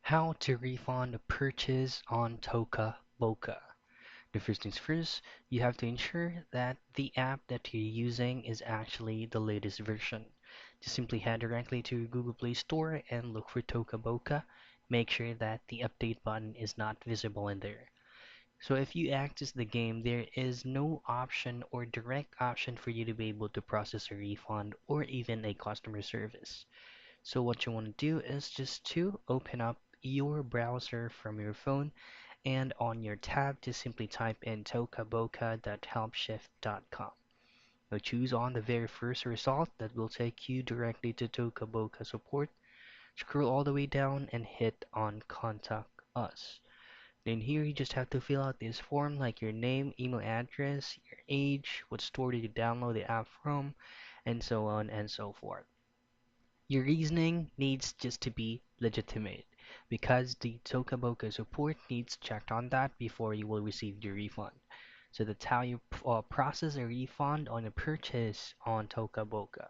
How to refund a purchase on Toca Boca. The first things first, you have to ensure that the app that you're using is actually the latest version. Just simply head directly to Google Play Store and look for Toca Boca. Make sure that the update button is not visible in there. So if you access the game, there is no option or direct option for you to be able to process a refund or even a customer service. So what you want to do is just to open up your browser from your phone, and on your tab just simply type in tocaboca.helpshift.com. Now choose on the very first result that will take you directly to Toca Boca support. Scroll all the way down and hit on contact us. Then here you just have to fill out this form like your name, email address, your age, what store did you download the app from, and so on and so forth. Your reasoning needs just to be legitimate because the Toca Boca support needs checked on that before you will receive your refund. So that's how you process a refund on a purchase on Toca Boca.